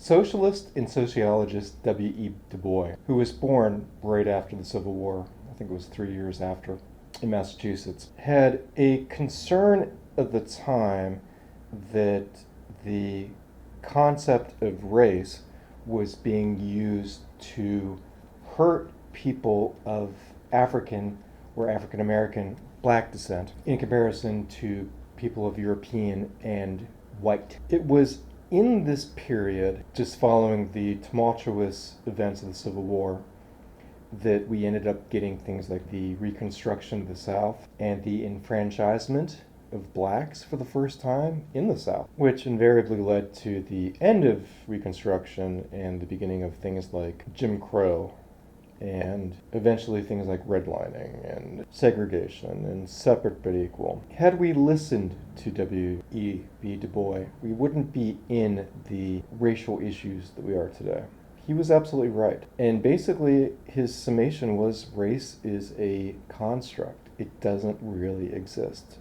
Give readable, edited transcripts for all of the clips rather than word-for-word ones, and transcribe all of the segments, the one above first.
Socialist and sociologist W.E. Du Bois, who was born right after the Civil War, I think it was 3 years after, in Massachusetts, had a concern at the time that the concept of race was being used to hurt people of African or African American black descent in comparison to people of European and white. It was in this period, just following the tumultuous events of the Civil War, that we ended up getting things like the Reconstruction of the South and the enfranchisement of blacks for the first time in the South, which invariably led to the end of Reconstruction and the beginning of things like Jim Crow, and eventually things like redlining and segregation and separate but equal. Had we listened to W.E.B. Du Bois, we wouldn't be in the racial issues that we are today. He was absolutely right. And basically, his summation was race is a construct. It doesn't really exist.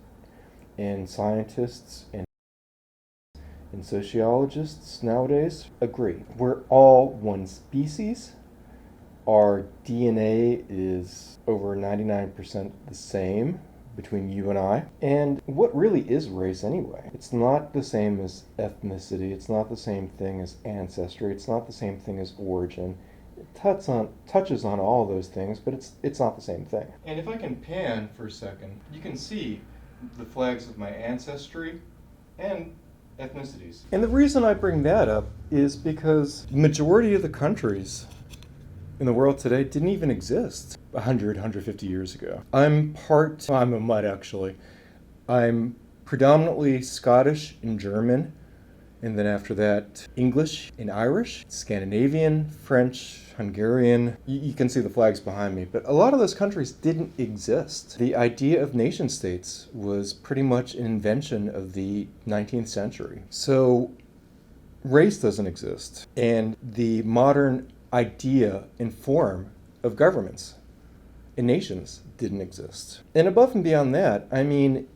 And scientists and sociologists nowadays agree. We're all one species. Our DNA is over 99% the same between you and I. And what really is race anyway? It's not the same as ethnicity. It's not the same thing as ancestry. It's not the same thing as origin. It touches on all those things, but it's not the same thing. And if I can pan for a second, you can see the flags of my ancestry and ethnicities. And the reason I bring that up is because the majority of the countries in the world today didn't even exist 100, 150 years ago. I'm a mutt actually. I'm predominantly Scottish and German, and then after that English and Irish, Scandinavian, French, Hungarian. You can see the flags behind me, but a lot of those countries didn't exist. The idea of nation states was pretty much an invention of the 19th century. So race doesn't exist, and the modern idea and form of governments and nations didn't exist. And above and beyond that, I mean,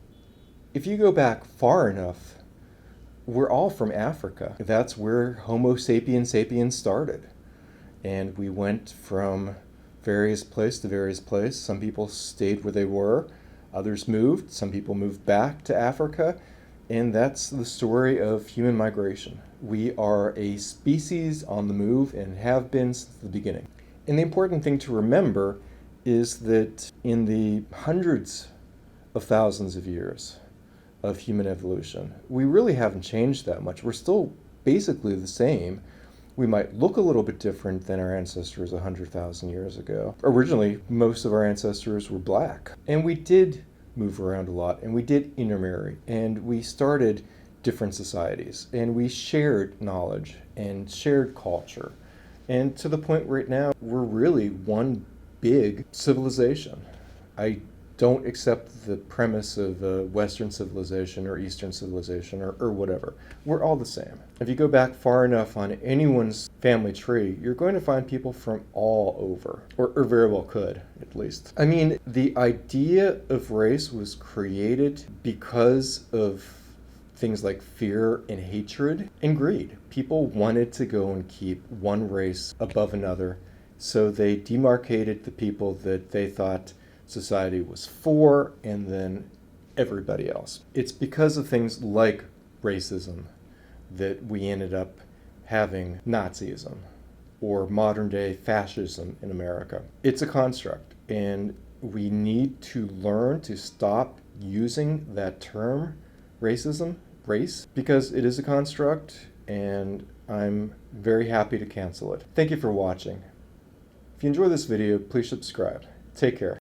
if you go back far enough, we're all from Africa. That's where Homo sapiens sapiens started. And we went from various place to various place. Some people stayed where they were, others moved, some people moved back to Africa, and that's the story of human migration. We are a species on the move and have been since the beginning. And the important thing to remember is that in the hundreds of thousands of years of human evolution, we really haven't changed that much. We're still basically the same. We might look a little bit different than our ancestors 100,000 years ago. Originally, most of our ancestors were black. And we did move around a lot, and we did intermarry, and we started different societies, and we shared knowledge and shared culture. And to the point right now, we're really one big civilization. I don't accept the premise of Western civilization or Eastern civilization or whatever. We're all the same. If you go back far enough on anyone's family tree, you're going to find people from all over, or very well could, at least. I mean, the idea of race was created because of things like fear and hatred and greed. People wanted to go and keep one race above another, so they demarcated the people that they thought society was for, and then everybody else. It's because of things like racism that we ended up having Nazism or modern day fascism in America. It's a construct, and we need to learn to stop using that term, racism, race, because it is a construct, and I'm very happy to cancel it. Thank you for watching. If you enjoy this video, please subscribe. Take care.